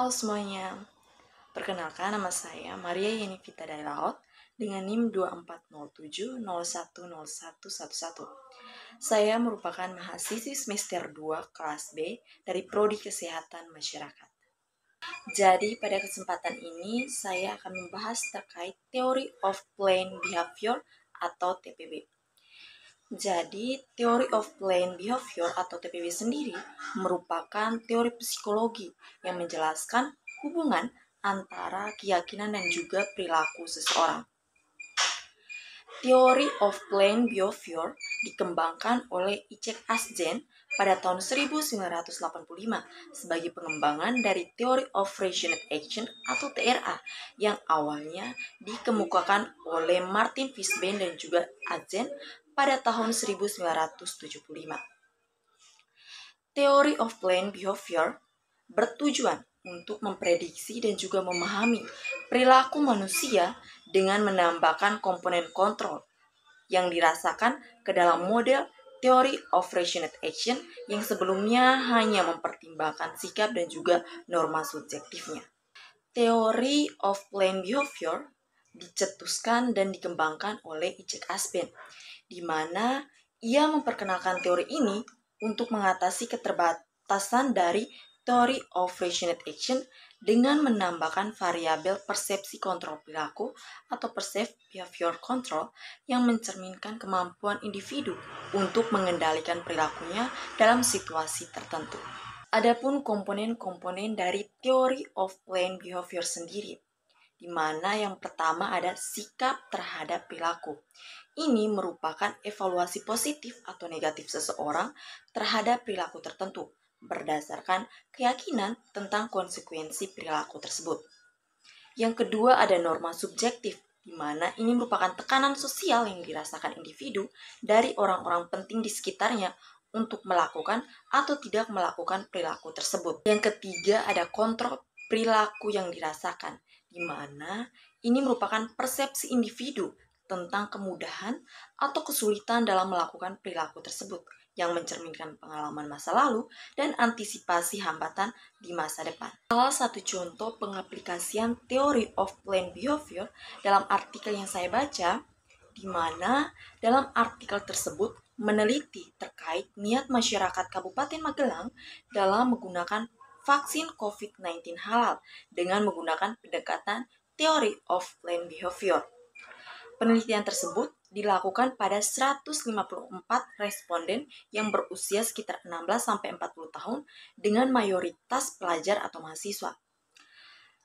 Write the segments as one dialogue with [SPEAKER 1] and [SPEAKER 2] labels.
[SPEAKER 1] Halo semuanya, perkenalkan nama saya Maria Yenifita dari Laut dengan NIM 2407010111. Saya merupakan mahasiswi semester 2 kelas B dari Prodi Kesehatan Masyarakat. Jadi pada kesempatan ini saya akan membahas terkait Theory of Planned Behavior atau TPB. Jadi, Theory of Planned Behavior atau TPB sendiri merupakan teori psikologi yang menjelaskan hubungan antara keyakinan dan juga perilaku seseorang. Theory of Planned Behavior dikembangkan oleh Icek Asjen pada tahun 1985 sebagai pengembangan dari Theory of Rational Action atau TRA yang awalnya dikemukakan oleh Martin Fishbein dan juga Asjen pada tahun 1975. Theory of Planned Behavior bertujuan untuk memprediksi dan juga memahami perilaku manusia dengan menambahkan komponen kontrol yang dirasakan ke dalam model Theory of Rational Action yang sebelumnya hanya mempertimbangkan sikap dan juga norma subjektifnya. Theory of Planned Behavior dicetuskan dan dikembangkan oleh Icek Asben, di mana ia memperkenalkan teori ini untuk mengatasi keterbatasan dari Theory of Rational Action dengan menambahkan variabel persepsi kontrol perilaku atau Perceived Behavior Control yang mencerminkan kemampuan individu untuk mengendalikan perilakunya dalam situasi tertentu. Adapun komponen-komponen dari Theory of Planned Behavior sendiri, di mana yang pertama ada sikap terhadap perilaku. Ini merupakan evaluasi positif atau negatif seseorang terhadap perilaku tertentu berdasarkan keyakinan tentang konsekuensi perilaku tersebut. Yang kedua ada norma subjektif, di mana ini merupakan tekanan sosial yang dirasakan individu dari orang-orang penting di sekitarnya untuk melakukan atau tidak melakukan perilaku tersebut. Yang ketiga ada kontrol perilaku yang dirasakan, di mana ini merupakan persepsi individu tentang kemudahan atau kesulitan dalam melakukan perilaku tersebut yang mencerminkan pengalaman masa lalu dan antisipasi hambatan di masa depan. Salah satu contoh pengaplikasian Theory of Planned Behavior dalam artikel yang saya baca, di mana dalam artikel tersebut meneliti terkait niat masyarakat Kabupaten Magelang dalam menggunakan vaksin COVID-19 halal dengan menggunakan pendekatan Theory of Planned Behavior. Penelitian tersebut dilakukan pada 154 responden yang berusia sekitar 16-40 tahun dengan mayoritas pelajar atau mahasiswa.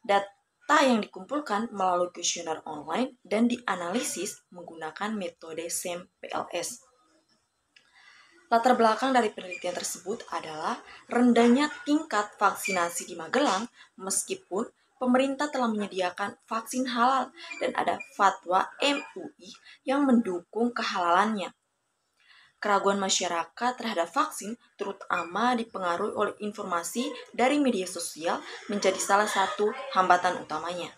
[SPEAKER 1] Data yang dikumpulkan melalui kuesioner online dan dianalisis menggunakan metode SEM-PLS. Latar belakang dari penelitian tersebut adalah rendahnya tingkat vaksinasi di Magelang meskipun pemerintah telah menyediakan vaksin halal dan ada fatwa MUI yang mendukung kehalalannya. Keraguan masyarakat terhadap vaksin terutama dipengaruhi oleh informasi dari media sosial menjadi salah satu hambatan utamanya.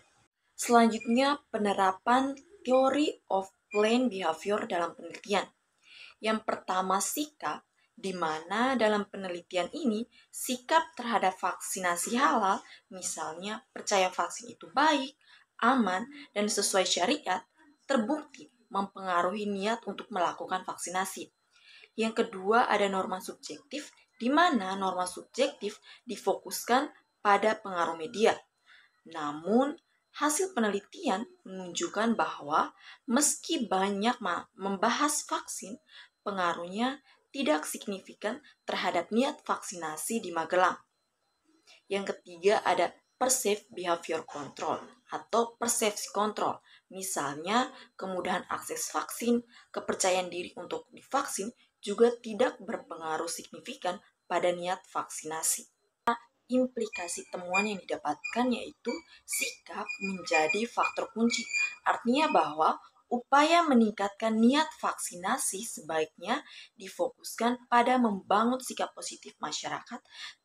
[SPEAKER 1] Selanjutnya, penerapan Theory of Planned Behavior dalam penelitian. Yang pertama, sikap, di mana dalam penelitian ini sikap terhadap vaksinasi halal, misalnya percaya vaksin itu baik, aman, dan sesuai syariat, terbukti mempengaruhi niat untuk melakukan vaksinasi. Yang kedua ada norma subjektif, di mana norma subjektif difokuskan pada pengaruh media. Namun, hasil penelitian menunjukkan bahwa meski banyak membahas vaksin, pengaruhnya tidak signifikan terhadap niat vaksinasi di Magelang. Yang ketiga ada Perceived Behavior Control atau persepsi kontrol. Misalnya, kemudahan akses vaksin, kepercayaan diri untuk divaksin juga tidak berpengaruh signifikan pada niat vaksinasi. Implikasi temuan yang didapatkan yaitu sikap menjadi faktor kunci. Artinya bahwa upaya meningkatkan niat vaksinasi sebaiknya difokuskan pada membangun sikap positif masyarakat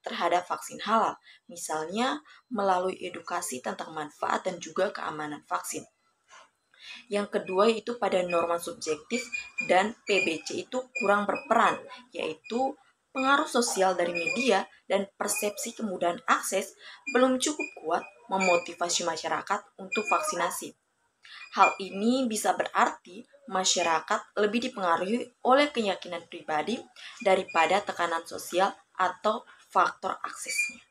[SPEAKER 1] terhadap vaksin halal, misalnya melalui edukasi tentang manfaat dan juga keamanan vaksin. Yang kedua yaitu pada norma subjektif dan PBC itu kurang berperan, yaitu pengaruh sosial dari media dan persepsi kemudahan akses belum cukup kuat memotivasi masyarakat untuk vaksinasi. Hal ini bisa berarti masyarakat lebih dipengaruhi oleh keyakinan pribadi daripada tekanan sosial atau faktor aksesnya.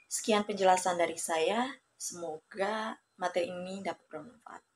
[SPEAKER 1] Sekian penjelasan dari saya. Semoga materi ini dapat bermanfaat.